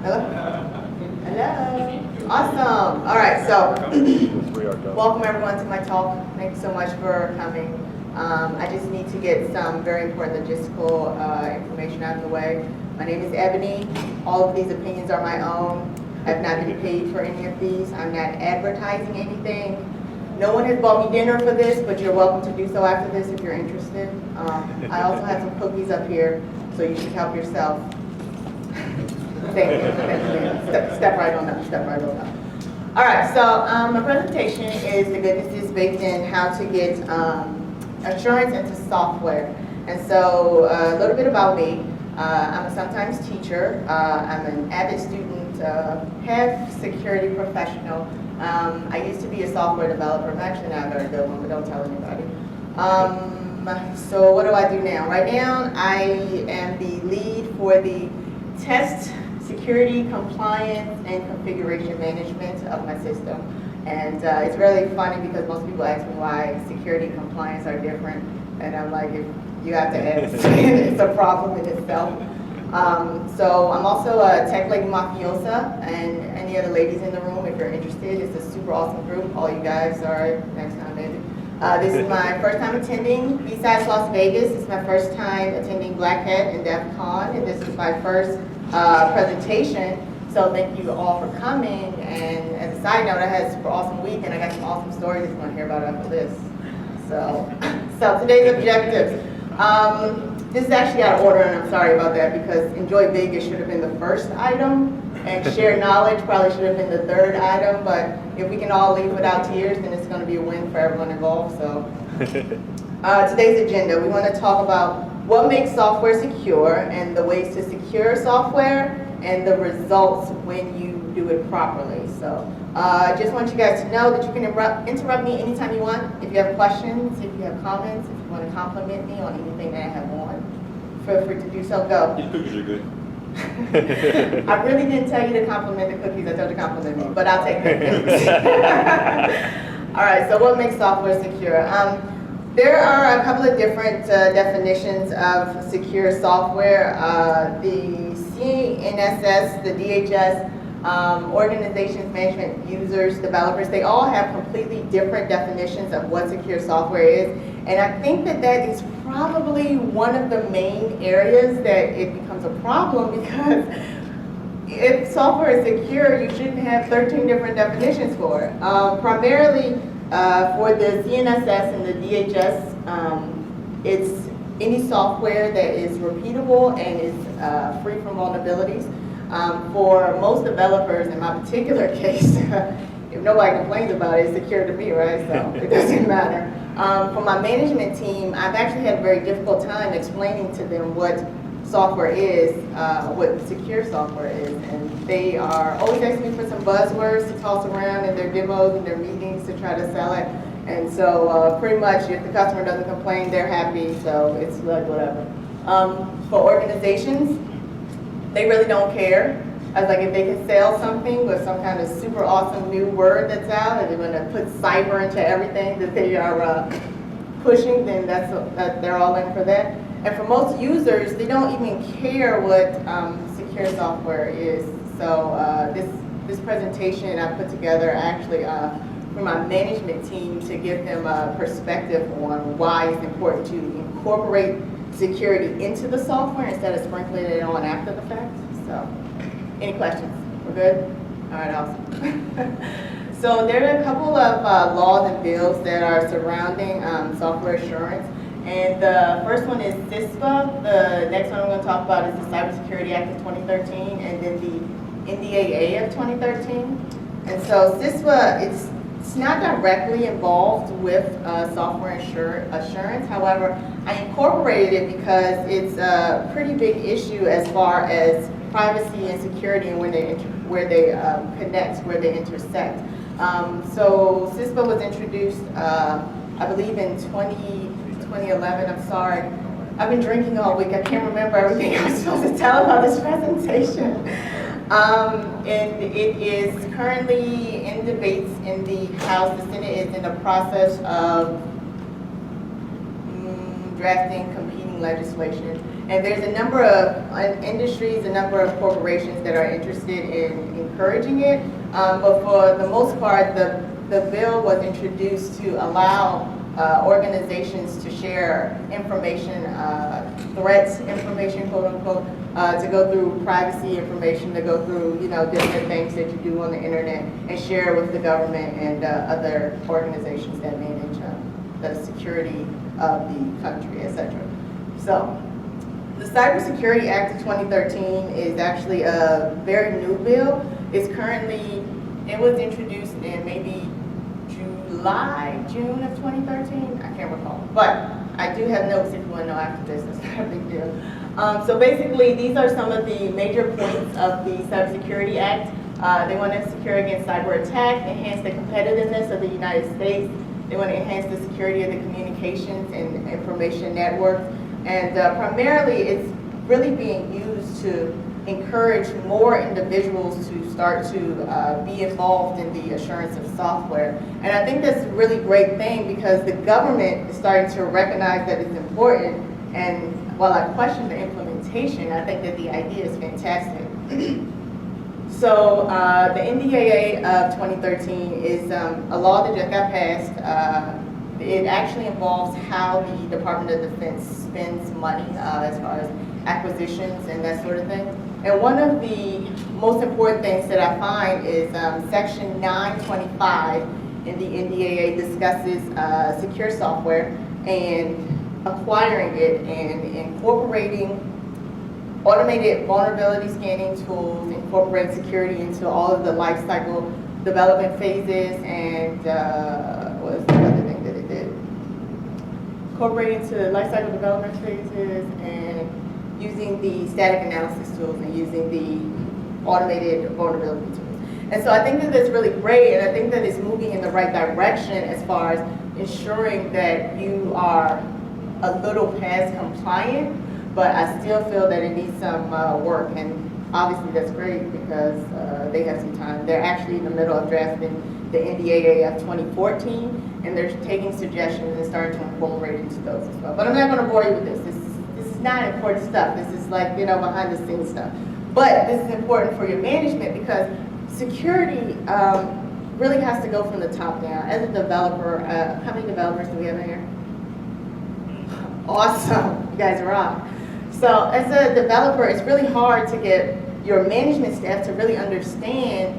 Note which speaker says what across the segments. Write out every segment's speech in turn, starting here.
Speaker 1: Hello? Hello. Awesome. All right, so welcome everyone to my talk. Thank you so much for coming. I just need to get some very important logistical information out of the way. My name is Ebony. All of these opinions are my own. I have not been paid for any of these. I'm not advertising anything. No one has bought me dinner for this, but you're welcome to do so after this if you're interested. I also have some cookies up here, so you should help yourself. Thank you. Step right on up. Step right on up. All right, so my presentation is the goodnesses baked in how to get assurance into software. And so a little bit about me. I'm a sometimes teacher. I'm an avid student, head security professional. I used to be a software developer. I'm actually not a very good one, but don't tell anybody. So what do I do now? Right now, I am the lead for the test, security, compliance, and configuration management of my system. And it's really funny because most people ask me why security and compliance are different. And I'm like, if you have to ask, it's a problem in itself. So I'm also a tech lady mafiosa, and any other ladies in the room, if you're interested, it's a super awesome group. All you guys are, next time maybe. This is my first time attending BSides Las Vegas. It's my first time attending Black Hat and DEF CON, and this is my first presentation. So thank you all for coming. And as a side note, I had a super awesome week, and I got some awesome stories that you're going to hear about after this. So today's objectives. This is actually out of order, and I'm sorry about that, because Enjoy Vegas should have been the first item, and Share Knowledge probably should have been the third item, but if we can all leave without tears, then it's going to be a win for everyone involved. So today's agenda, we want to talk about what makes software secure and the ways to secure software and the results when you do it properly. So I just want you guys to know that you can interrupt me anytime you want. If you have questions, if you have comments, if you want to compliment me on anything that I have on, feel free to do so. Go.
Speaker 2: Your cookies are good.
Speaker 1: I really didn't tell you to compliment the cookies. I told you to compliment me, but I'll take that. All right, so what makes software secure? There are a couple of different definitions of secure software. The CNSS, the DHS, organizations, management, users, developers, they all have completely different definitions of what secure software is. And I think that that is probably one of the main areas that it becomes a problem, because if software is secure, you shouldn't have 13 different definitions for it. Primarily for the CNSS and the DHS, it's any software that is repeatable and is free from vulnerabilities. For most developers, in my particular case, if nobody complains about it, it's secure to me, right? So it doesn't matter. For my management team, I've actually had a very difficult time explaining to them what software is, what secure software is, and they are always asking me for some buzzwords to toss around in their demos and their meetings to try to sell it. And so pretty much if the customer doesn't complain, they're happy, so it's like whatever. For organizations, they really don't care. I was like, if they can sell something with some kind of super awesome new word that's out, and they're going to put cyber into everything that they are pushing, then they're all in for that. And for most users, they don't even care what secure software is. So this presentation I put together actually for my management team to give them a perspective on why it's important to incorporate security into the software instead of sprinkling it on after the fact. So, any questions? We're good? All right, awesome. So there are a couple of laws and bills that are surrounding software assurance. And the first one is CISPA. The next one I'm going to talk about is the Cybersecurity Act of 2013, and then the NDAA of 2013. And so CISPA, it's not directly involved with software assurance. However, I incorporated it because it's a pretty big issue as far as privacy and security and where they connect, where they intersect. So CISPA was introduced, I believe, in 2011. I'm sorry. I've been drinking all week. I can't remember everything I was supposed to tell about this presentation. And it is currently in debates in the House. The Senate is in the process of drafting competing legislation. And there's a number of industries, a number of corporations that are interested in encouraging it. But for the most part, the bill was introduced to allow organizations to share information, threats information, quote unquote, to go through privacy information, to go through, you know, different things that you do on the internet and share with the government and other organizations that manage the security of the country, etc. So, the Cybersecurity Act of 2013 is actually a very new bill. It's currently, it was introduced in maybe June of 2013, I can't recall. But I do have notes if you want to know after this, it's not a big deal. So basically, these are some of the major points of the Cybersecurity Act. They want to secure against cyber attack, enhance the competitiveness of the United States. They want to enhance the security of the communications and information networks. And primarily, it's really being used to encourage more individuals to start to be involved in the assurance of software. And I think that's a really great thing because the government is starting to recognize that it's important. And while I question the implementation, I think that the idea is fantastic. So the NDAA of 2013 is a law that just got passed. It actually involves how the Department of Defense spends money as far as acquisitions and that sort of thing. And one of the most important things that I find is Section 925 in the NDAA discusses secure software and acquiring it and incorporating automated vulnerability scanning tools, incorporating security into all of the life cycle development phases, and what was the other thing that it did? Incorporating into life cycle development phases and using the static analysis tools and using the automated vulnerability tools. And so I think that that's really great, and I think that it's moving in the right direction as far as ensuring that you are a little past compliant, but I still feel that it needs some work. And obviously that's great because they have some time. They're actually in the middle of drafting the NDAA of 2014, and they're taking suggestions and starting to incorporate into those as well. But I'm not going to bore you with this. This is not important stuff. This is like, you know, behind the scenes stuff. But this is important for your management because security really has to go from the top down. As a developer, how many developers do we have in here? Awesome, you guys rock. So as a developer, it's really hard to get your management staff to really understand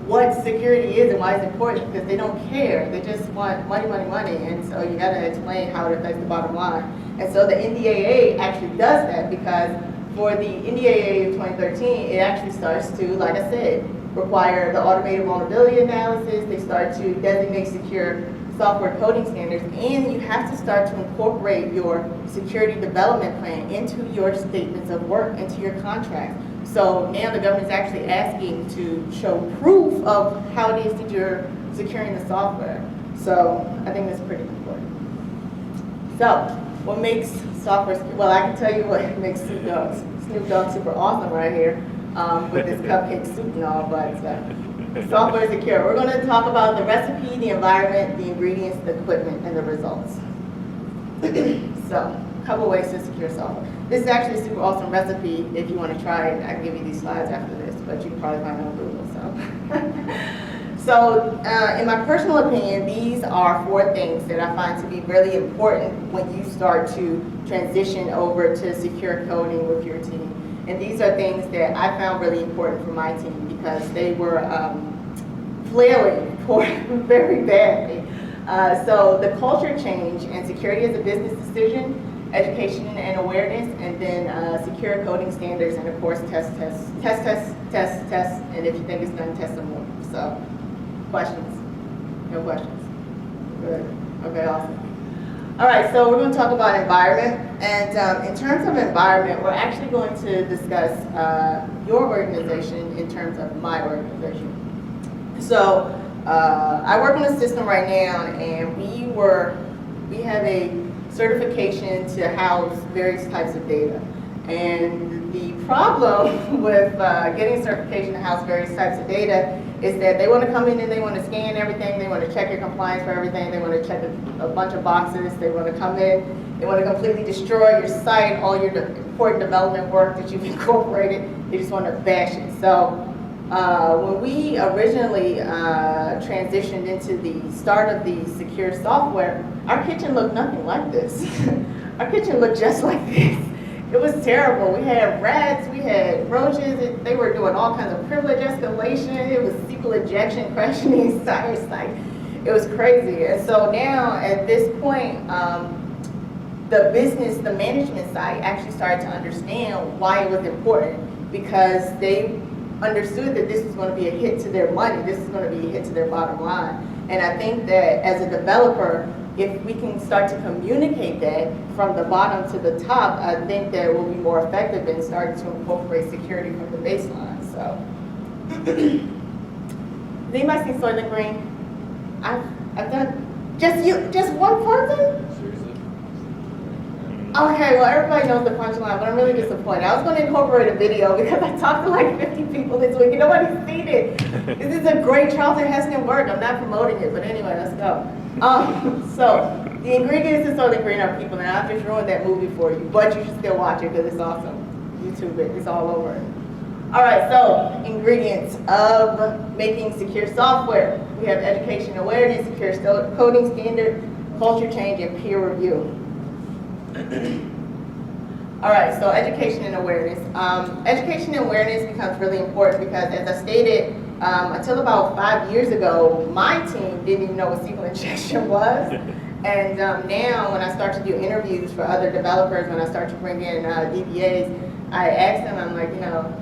Speaker 1: what security is and why it's important because they don't care. They just want money, money, money. And so you got to explain how it affects the bottom line. And so the NDAA actually does that because for the NDAA of 2013, it actually starts to, like I said, require the automated vulnerability analysis. They start to designate secure software coding standards, and you have to start to incorporate your security development plan into your statements of work, into your contracts. So now the government's actually asking to show proof of how it is that you're securing the software. So I think that's pretty important. So what makes software, well, I can tell you what makes Snoop Dogg super awesome right here with this cupcake soup and all, but software is secure. We're going to talk about the recipe, the environment, the ingredients, the equipment, and the results. So, a couple ways to secure software. This is actually a super awesome recipe. If you want to try it, I can give you these slides after this, but you can probably find it on Google. So, in my personal opinion, these are 4 things that I find to be really important when you start to transition over to secure coding with your team. And these are things that I found really important for my team because they were flailing very badly. So the culture change and security as a business decision, education and awareness, and then secure coding standards, and of course test, and if you think it's done, test some more. So, questions? No questions? Good. Okay, awesome. All right, so we're going to talk about environment. And in terms of environment, we're actually going to discuss your organization in terms of my organization. So I work on a system right now, and we have a certification to house various types of data. And the problem with getting certification to house various types of data is that they want to come in and they want to scan everything, they want to check your compliance for everything, they want to check a bunch of boxes, they want to come in, they want to completely destroy your site, all your important development work that you've incorporated, they just want to bash it. So when we originally transitioned into the start of the secure software, our kitchen looked nothing like this. Our kitchen looked just like this. It was terrible. We had rats, we had roaches, they were doing all kinds of privilege escalation, it was SQL injection crashing the entire site. It was crazy. And so now, at this point, the management side actually started to understand why it was important, because they understood that this was going to be a hit to their money, this is going to be a hit to their bottom line. And I think that as a developer, if we can start to communicate that from the bottom to the top, I think that we'll be more effective in starting to incorporate security from the baseline. So, has anybody seen Soylent Green? I've done just one person? Okay, well everybody knows the punchline, but I'm really disappointed. I was going to incorporate a video because I talked to like 50 people this week and nobody's seen it. This is a great Charlton Heston work. I'm not promoting it, but anyway, let's go. So the ingredients in Soylent Green are people, and I've just ruined that movie for you, but you should still watch it because it's awesome. YouTube it, it's all over it. All right, so ingredients of making secure software. We have education awareness, secure coding standard, culture change, and peer review. All right, so education and awareness. Education and awareness becomes really important because, as I stated, until about 5 years ago, my team didn't even know what SQL injection was. And now, when I start to do interviews for other developers, when I start to bring in DBAs, I ask them, I'm like,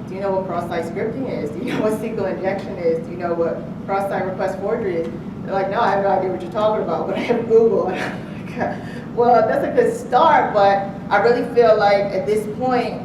Speaker 1: do you know what cross-site scripting is? Do you know what SQL injection is? Do you know what cross-site request forgery is? They're like, no, I have no idea what you're talking about, but I have Google. And I'm like, well, that's a good start, but I really feel like at this point,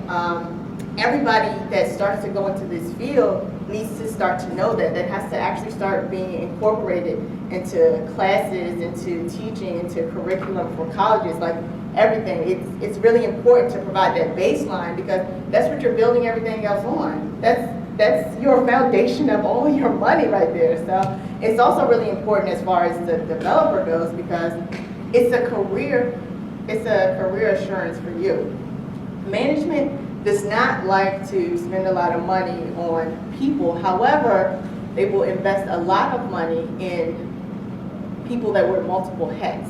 Speaker 1: everybody that starts to go into this field needs to start to know that has to actually start being incorporated into classes, into teaching, into curriculum for colleges, like everything. It's really important to provide that baseline because that's what you're building everything else on. That's your foundation of all your money right there. So it's also really important as far as the developer goes because it's a career assurance for you. Management does not like to spend a lot of money on people. However, they will invest a lot of money in people that wear multiple hats.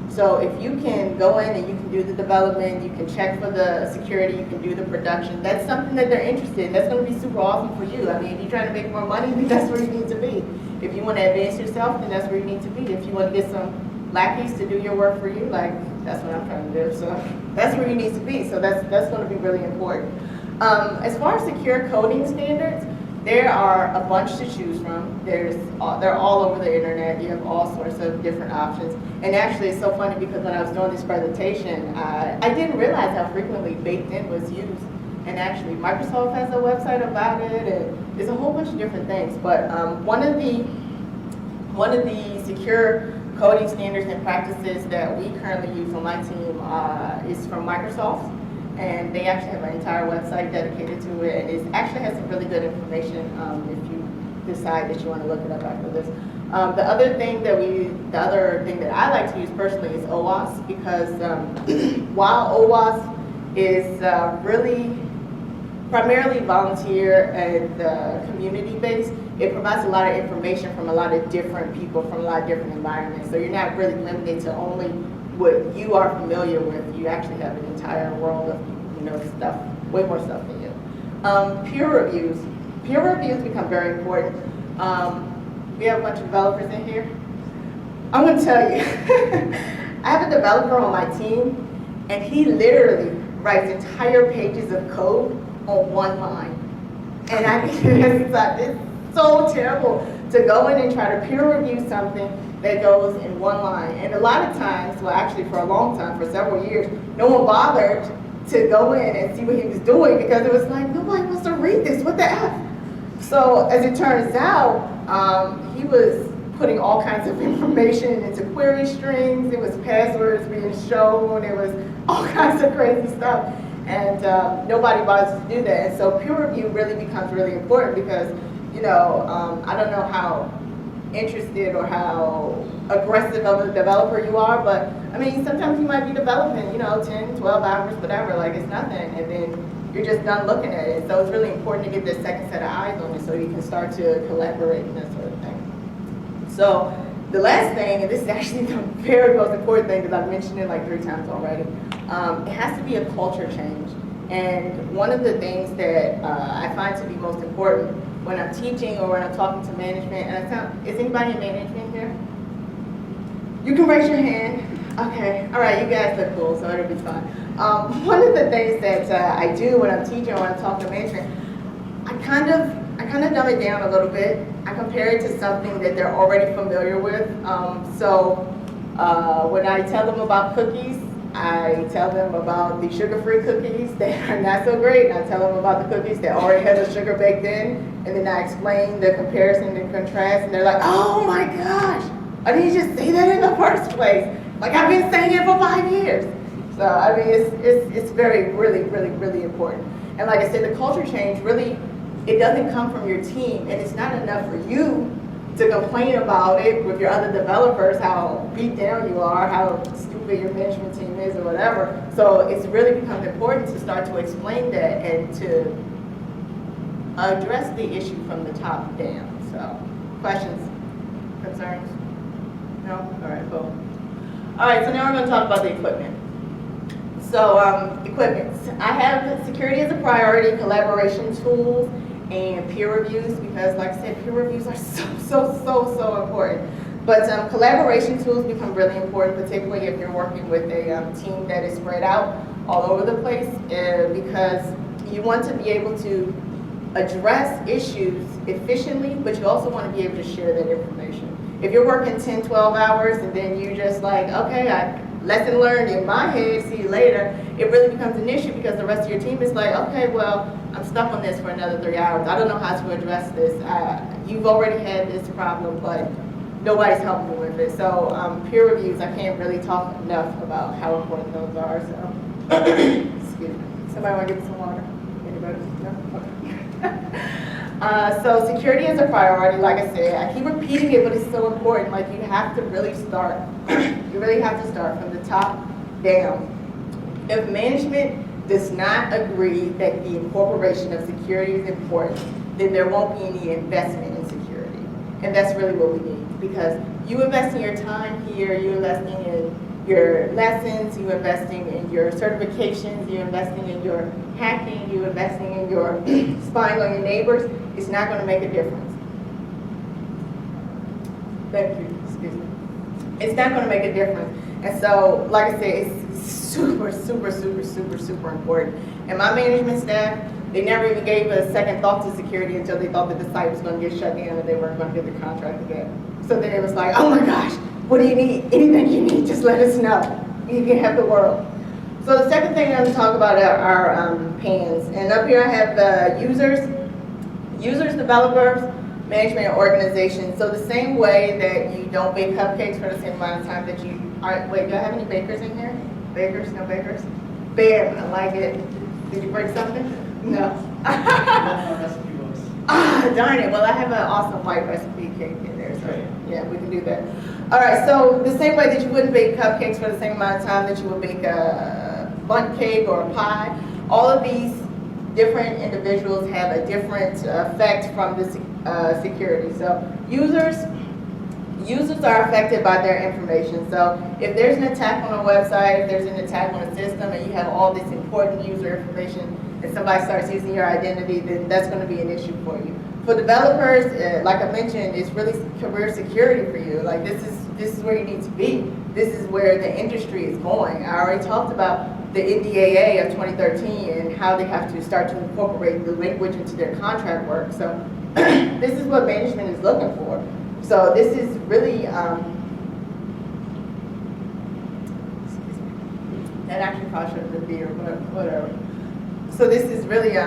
Speaker 1: So if you can go in and you can do the development, you can check for the security, you can do the production, that's something that they're interested in. That's going to be super awesome for you. I mean, if you're trying to make more money, then that's where you need to be. If you want to advance yourself, then that's where you need to be. If you want to get some lackeys to do your work for you, like that's what I'm trying to do. So that's where you need to be. So that's going to be really important. As far as secure coding standards, there are a bunch to choose from. They're all over the internet. You have all sorts of different options. And actually, it's so funny because when I was doing this presentation, I didn't realize how frequently baked in was used. And actually, Microsoft has a website about it, and there's a whole bunch of different things. But one of the secure coding standards and practices that we currently use on my team is from Microsoft. And they actually have an entire website dedicated to it, and it actually has some really good information if you decide that you want to look it up after this. The other thing that I like to use personally is OWASP, because while OWASP is really primarily volunteer and community-based, it provides a lot of information from a lot of different people from a lot of different environments. So you're not really limited to only what you are familiar with. You actually have an entire world of stuff, way more stuff than you. Peer reviews. Peer reviews become very important. We have a bunch of developers in here. I'm going to tell you, I have a developer on my team, and he literally writes entire pages of code on one line. And I it's so terrible to go in and try to peer review something that goes in one line. And a lot of times, well actually for a long time, for several years, no one bothered to go in and see what he was doing because it was like, nobody wants to read this, what the F? So as it turns out, he was putting all kinds of information into query strings, it was passwords being shown, it was all kinds of crazy stuff. And nobody bothers to do that. And so peer review really becomes really important because, you know, I don't know how interested or how aggressive of a developer you are, but I mean, sometimes you might be developing, you know, 10, 12 hours, whatever, like it's nothing, and then you're just done looking at it. So it's really important to get this second set of eyes on it so you can start to collaborate and that sort of thing. So the last thing, and this is actually the very most important thing because I've mentioned it like 3 times already, it has to be a culture change. And one of the things that I find to be most important when I'm teaching or when I'm talking to management, and is anybody in management here? You can raise your hand. Okay, all right, you guys look cool, so it'll be fun. One of the things that I do when I'm teaching or when I'm talking to management, I kind of dumb it down a little bit. I compare it to something that they're already familiar with. When I tell them about cookies, I tell them about the sugar-free cookies that are not so great. I tell them about the cookies that already have the sugar baked in, and then I explain the comparison and contrast, and they're like, oh my gosh, I didn't just say that in the first place. Like I've been saying it for 5 years. So I mean, it's very, really, really, really important. And like I said, the culture change really, it doesn't come from your team, and it's not enough for you to complain about it with your other developers, how beat down you are, how stupid your management team is or whatever. So it's really becomes important to start to explain that and to address the issue from the top down. So questions, concerns? No? All right, cool. All right, so now we're going to talk about the equipment. So equipment. I have security as a priority, collaboration tools, and peer reviews, because like I said, peer reviews are so important. But collaboration tools become really important, particularly if you're working with a team that is spread out all over the place, because you want to be able to address issues efficiently, but you also want to be able to share that information. If you're working 10, 12 hours and then you just like, okay, lesson learned in my head, see you later, it really becomes an issue because the rest of your team is like, okay, well, I'm stuck on this for another 3 hours. I don't know how to address this. You've already had this problem, but nobody's helping me with it. So peer reviews, I can't really talk enough about how important those are. So, excuse me. Somebody want to get some water? Anybody? No? Okay. So security is a priority, like I said. I keep repeating it, but it's so important. Like you have to really start, you really have to start from the top down. If management does not agree that the incorporation of security is important, then there won't be any investment in security. And that's really what we need, because you invest in your time here, you're investing in your lessons, you're investing in your certifications, you're investing in your hacking, you're investing in your spying on your neighbors. It's not going to make a difference. Thank you. Excuse me. It's not going to make a difference. And so, like I said, it's super important. And my management staff, they never even gave a second thought to security until they thought that the site was going to get shut down and they weren't going to get the contract again. So then it was like, oh my gosh, what do you need? Anything you need, just let us know. You can have the world. So the second thing I'm going to talk about are PANs. And up here I have the users, developers, management, and organization. So the same way that you don't bake cupcakes for the same amount of time that you are, wait, do I have any bakers in here? Bakers? No bakers? Bam, I like it. Did you break something? No. Ah, darn it. Well, I have an awesome white recipe cake in there, so yeah, we can do that. All right, so the same way that you wouldn't bake cupcakes for the same amount of time that you would bake a bundt cake or a pie, all of these different individuals have a different effect from the security. So users are affected by their information. So if there's an attack on a website, if there's an attack on a system, and you have all this important user information, and somebody starts using your identity, then that's going to be an issue for you. For developers, like I mentioned, it's really career security for you. Like this is where you need to be. This is where the industry is going. I already talked about the NDAA of 2013 and how they have to start to incorporate the language into their contract work. So this is what management is looking for. So this is really, that actually probably should have been beer, but whatever. So this is really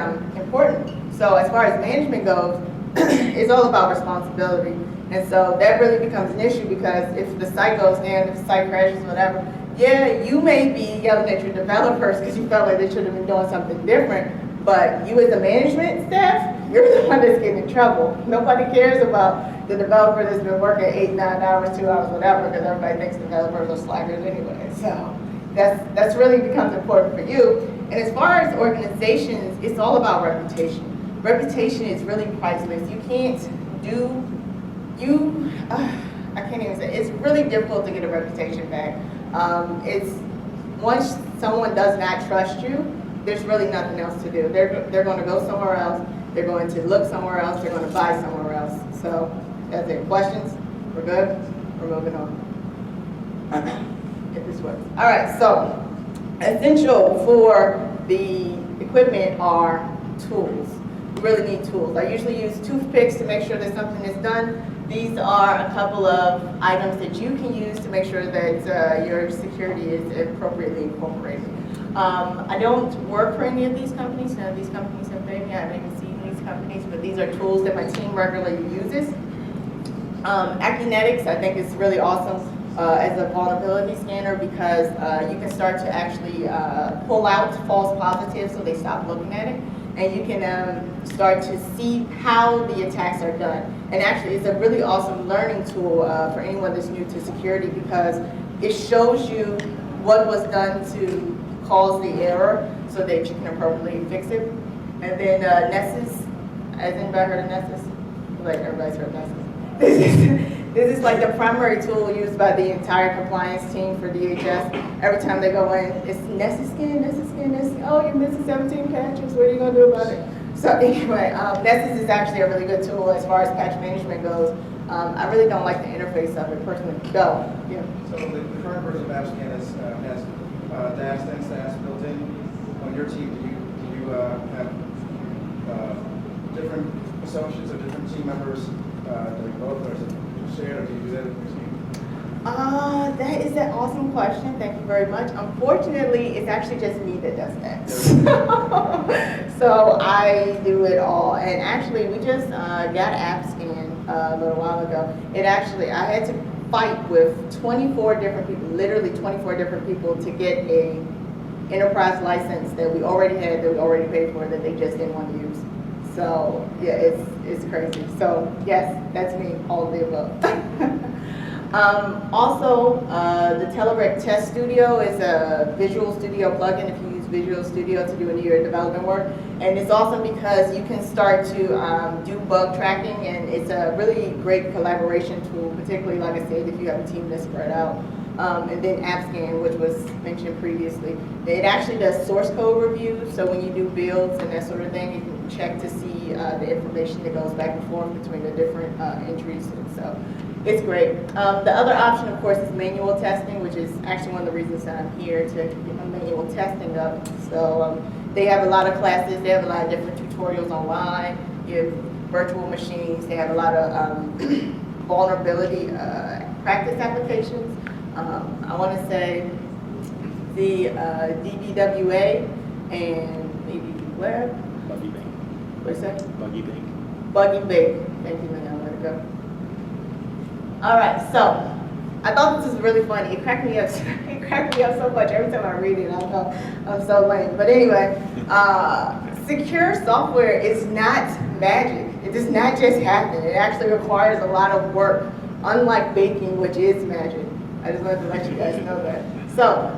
Speaker 1: important. So as far as management goes, it's all about responsibility. And so that really becomes an issue because if the site goes down, if the site crashes, whatever, yeah, you may be yelling at your developers because you felt like they should have been doing something different, but you as the management staff, you're the one that's getting in trouble. Nobody cares about the developer that's been working 8, 9 hours, 2 hours, whatever, because everybody thinks developers are slackers anyway. So that's really becomes important for you. And as far as organizations, it's all about reputation. Reputation is really priceless. You can't do, I can't even say, it's really difficult to get a reputation back. It's, once someone does not trust you, there's really nothing else to do. They're going to go somewhere else, they're going to look somewhere else, they're going to buy somewhere else. So that's it. Questions? We're good? We're moving on. If this works. All right, so essential for the equipment are tools. You really need tools. I usually use toothpicks to make sure that something is done. These are a couple of items that you can use to make sure that your security is appropriately incorporated. I don't work for any of these companies. None of these companies have paid me. I haven't even seen these companies, but these are tools that my team regularly uses. Acunetics, I think, is really awesome as a vulnerability scanner because you can start to actually pull out false positives so they stop looking at it. And you can start to see how the attacks are done. And actually, it's a really awesome learning tool for anyone that's new to security because it shows you what was done to cause the error so that you can appropriately fix it. And then Nessus, has anybody heard of Nessus? Like everybody's heard of Nessus. This is like the primary tool used by the entire compliance team for DHS. Every time they go in, it's Nessus scan, Nessus scan, Nessus scan. Oh, you're missing 17 patches. What are you going to do about it? So anyway, Nessus is actually a really good tool as far as patch management goes. I really don't like the interface of it personally. Go. Yeah.
Speaker 2: So the current version of AppScan has DAS and SAS built in. On your team, do you have different associates or different team members doing both, or is it shared, or do you do that with your team?
Speaker 1: That is an awesome question. Thank you very much. Unfortunately, it's actually just me that does that. So I do it all. And actually, we just got AppScan a little while ago. I had to fight with 24 different people, literally 24 different people to get a enterprise license that we already had, that we already paid for, that they just didn't want to use. So yeah, it's crazy. So yes, that's me, all of the above. Also, the Telerik Test Studio is a Visual Studio plugin if you use Visual Studio to do any of your development work. And it's awesome because you can start to do bug tracking, and it's a really great collaboration tool, particularly, like I said, if you have a team that's spread out. And then AppScan, which was mentioned previously. It actually does source code reviews, so when you do builds and that sort of thing, you can check to see the information that goes back and forth between the different entries. And so it's great. The other option, of course, is manual testing, which is actually one of the reasons that I'm here, to get my manual testing up. So they have a lot of classes, they have a lot of different tutorials online, you have virtual machines, they have a lot of vulnerability practice applications. I want to say the DBWA and maybe where?
Speaker 3: Buggy Bank.
Speaker 1: What's that?
Speaker 3: Buggy Bank.
Speaker 1: Buggy Bank. Thank you, Lynn. Let it go. All right, so I thought this was really funny. It cracked me up. It cracked me up so much every time I read it. I know I'm so lame, but anyway, secure software is not magic. It does not just happen. It actually requires a lot of work, unlike baking, which is magic. I just wanted to let you guys know that. So,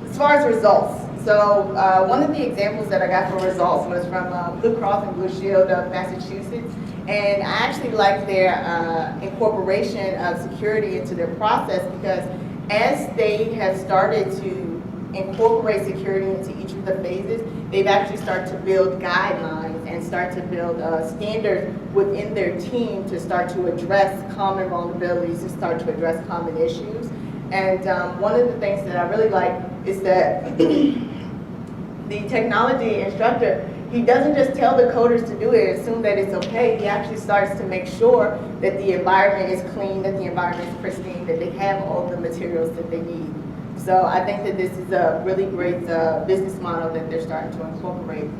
Speaker 1: as far as results, so one of the examples that I got for results was from Blue Cross and Blue Shield of Massachusetts, and I actually like their incorporation of security into their process because as they have started to incorporate security into each of the phases, they've actually started to build guidelines and start to build standards within their team to start to address common vulnerabilities, to start to address common issues. And one of the things that I really like is that the technology instructor, he doesn't just tell the coders to do it and assume that it's okay. He actually starts to make sure that the environment is clean, that the environment is pristine, that they have all the materials that they need. So I think that this is a really great business model that they're starting to incorporate.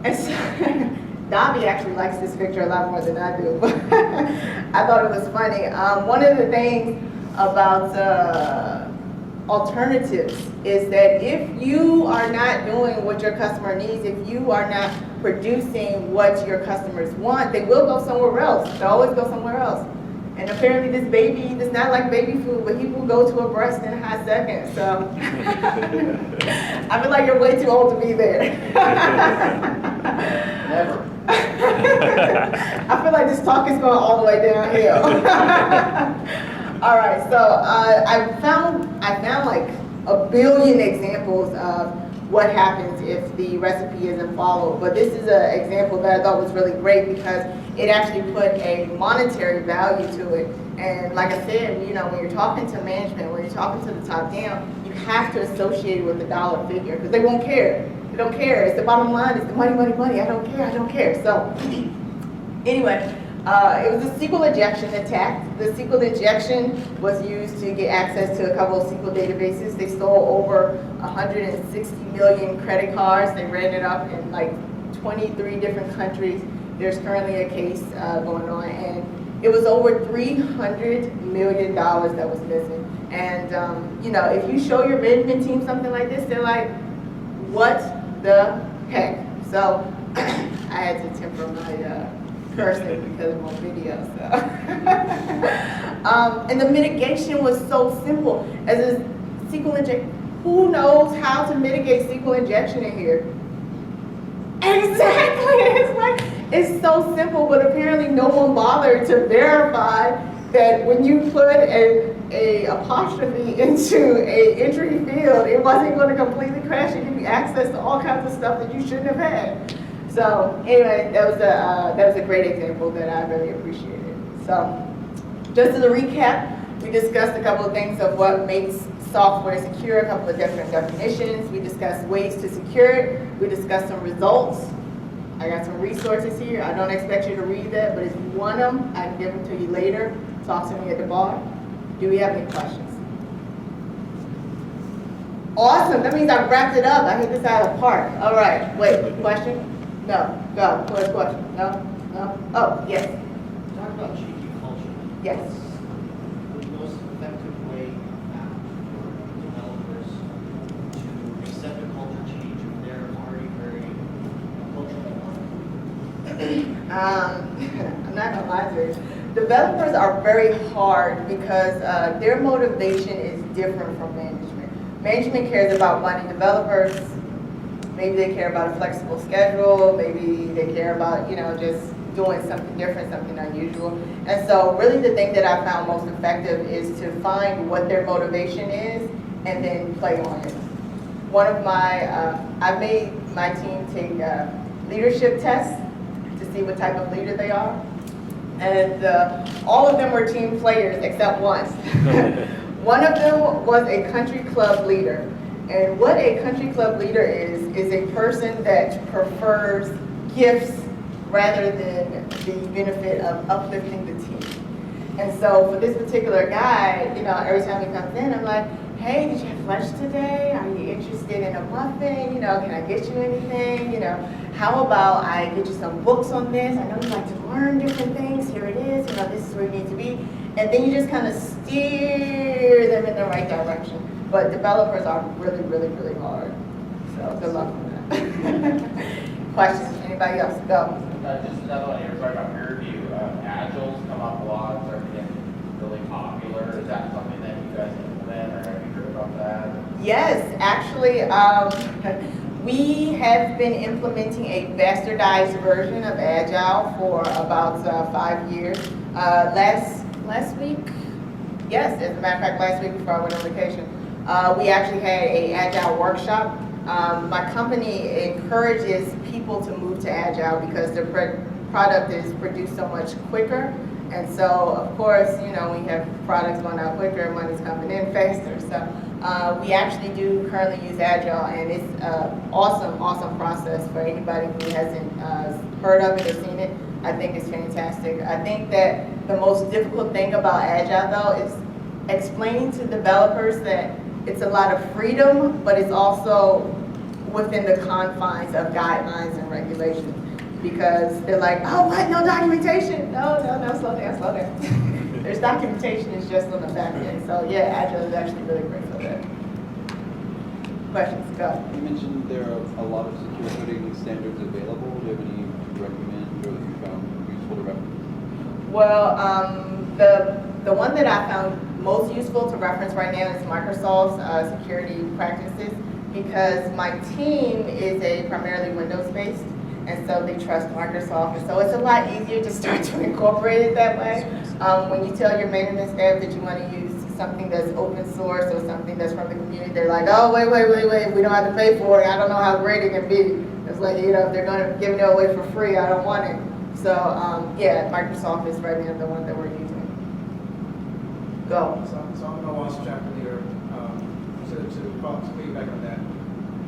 Speaker 1: And so, Davi actually likes this picture a lot more than I do, but I thought it was funny. One of the things about alternatives is that if you are not doing what your customer needs, if you are not producing what your customers want, they will go somewhere else. They'll always go somewhere else. And apparently this baby does not like baby food, but he will go to a breast in a hot second. So I feel like you're way too old to be there.
Speaker 2: Never.
Speaker 1: I feel like this talk is going all the way downhill. All right, so I found like a billion examples of what happens if the recipe isn't followed. But this is an example that I thought was really great because it actually put a monetary value to it. And like I said, you know, when you're talking to management, when you're talking to the top down, you have to associate it with the dollar figure because they won't care. They don't care. It's the bottom line. It's the money, money, money. I don't care. I don't care. So anyway. It was a SQL injection attack. The SQL injection was used to get access to a couple of SQL databases. They stole over 160 million credit cards. They ran it up in like 23 different countries. There's currently a case going on, and it was over $300 million that was missing. And you know, if you show your management team something like this, they're like, what the heck? So I had to temper my cursing because I'm on video, so. And the mitigation was so simple. As a SQL injection, who knows how to mitigate SQL injection in here? Exactly, it's like, it's so simple, but apparently no one bothered to verify that when you put a apostrophe into a entry field, it wasn't going to completely crash and give you access to all kinds of stuff that you shouldn't have had. So anyway, that was a great example that I really appreciated. So just as a recap, we discussed a couple of things of what makes software secure, a couple of different definitions. We discussed ways to secure it. We discussed some results. I got some resources here. I don't expect you to read that, but if you want them, I can give them to you later. Talk to me at the bar. Do we have any questions? Awesome, that means I wrapped it up. I hit this out of the park. All right, wait, question? No, go, first question, no, no, oh, yes.
Speaker 3: Talk about changing culture.
Speaker 1: Yes.
Speaker 3: What's the most effective way for developers to accept a culture change if they're already very culturally aligned?
Speaker 1: I'm not gonna lie to you. Developers are very hard because their motivation is different from management. Management cares about money. Developers, maybe they care about a flexible schedule, maybe they care about, you know, just doing something different, something unusual. And so really the thing that I found most effective is to find what their motivation is and then play on it. One of my, I made my team take leadership tests to see what type of leader they are. And all of them were team players except one. One of them was a country club leader. And what a country club leader is a person that prefers gifts rather than the benefit of uplifting the team. And so for this particular guy, you know, every time he comes in, I'm like, hey, did you have lunch today? Are you interested in a muffin? You know, can I get you anything? You know, how about I get you some books on this? I know you like to learn different things. Here it is. You know, this is where you need to be. And then you just kind of steer them in the right direction. But developers are really, really, really hard. So good luck with that. Questions? Anybody else? Go.
Speaker 4: Just another one here, talking about peer review. Agile's come up a lot, starting to get really popular. Is that something that you guys implement, or have you heard about that?
Speaker 1: Yes, actually, we have been implementing a bastardized version of Agile for about 5 years. Last week, yes, as a matter of fact, last week before I went on vacation, we actually had an Agile workshop. My company encourages people to move to Agile because their product is produced so much quicker. And so, of course, you know, we have products going out quicker, money's coming in faster. So we actually do currently use Agile, and it's an awesome, awesome process for anybody who hasn't heard of it or seen it. I think it's fantastic. I think that the most difficult thing about Agile, though, is explaining to developers that it's a lot of freedom, but it's also within the confines of guidelines and regulations. Because they're like, oh, what, no documentation? No, slow down. There's documentation, it's just on the back end. So yeah, Agile is actually really great for that. Questions, go.
Speaker 5: You mentioned there are a lot of secure coding standards available. Do you have any you recommend or that you found useful to reference?
Speaker 1: Well, the one that I found most useful to reference right now is Microsoft's security practices, because my team is primarily Windows-based, and so they trust Microsoft, and so it's a lot easier to start to incorporate it that way. When you tell your maintenance staff that you want to use something that's open source or something that's from the community, they're like, oh, wait, we don't have to pay for it. I don't know how great it can be. It's like, you know, if they're going to give it away for free, I don't want it. So, yeah, Microsoft is right now the one that we're using. Go.
Speaker 2: So I'm gonna lost chapter here, to piggyback on that,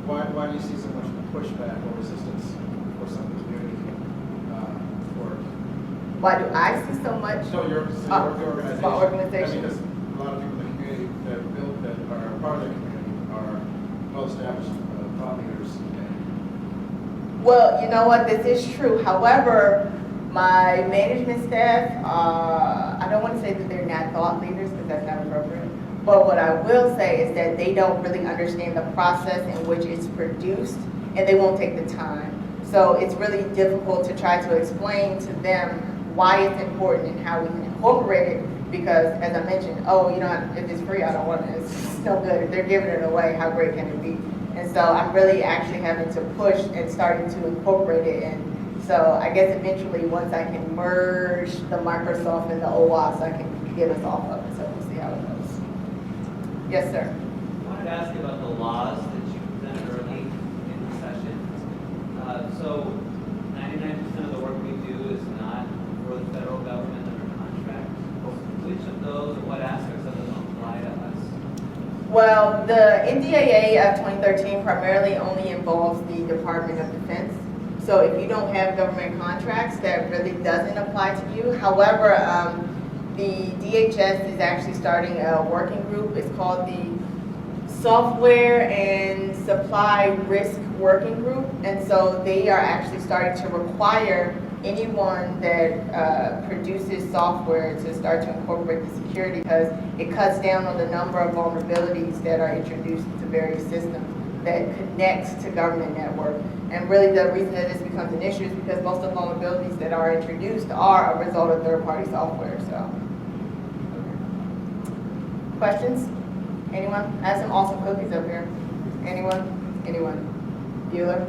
Speaker 2: why do you see so much pushback or resistance for some of the community work?
Speaker 1: Why do I see so much?
Speaker 2: So your organization.
Speaker 1: My organization.
Speaker 2: Because a lot of people in the community that are part of the community are well-established thought leaders.
Speaker 1: Well, you know what, this is true. However, my management staff, I don't want to say that they're not thought leaders because that's not appropriate. But what I will say is that they don't really understand the process in which it's produced, and they won't take the time. So it's really difficult to try to explain to them why it's important and how we can incorporate it, because as I mentioned, oh, you know, if it's free, I don't want it. It's no good. If they're giving it away, how great can it be? And so I'm really actually having to push and starting to incorporate it. And so I guess eventually once I can merge the Microsoft and the OWASP, I can get us off of it. So we'll see how it goes. Yes, sir.
Speaker 6: I wanted to ask you about the laws that you presented early in the session. So 99% of the work we do is not for the federal government under contract. Which of those or what aspects of them apply to us?
Speaker 1: Well, the NDAA of 2013 primarily only involves the Department of Defense. So if you don't have government contracts, that really doesn't apply to you. However, the DHS is actually starting a working group. It's called the Software and Supply Risk Working Group. And so they are actually starting to require anyone that produces software to start to incorporate the security, because it cuts down on the number of vulnerabilities that are introduced to various systems that connects to government network. And really the reason that this becomes an issue is because most of the vulnerabilities that are introduced are a result of third-party software. So, questions? Anyone? I have some awesome cookies up here. Anyone? Anyone? Bueller?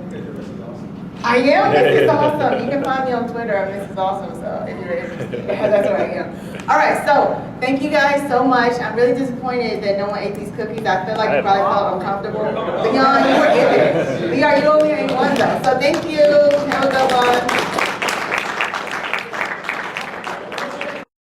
Speaker 1: I am Mrs. Awesome. You can find me on Twitter. I'm Mrs. Awesome, so if you're interested. That's what I am. All right, so thank you guys so much. I'm really disappointed that no one ate these cookies. I feel like you probably felt uncomfortable. Leon, you were in it. Leon, you only ate one though. So thank you. Have a good one.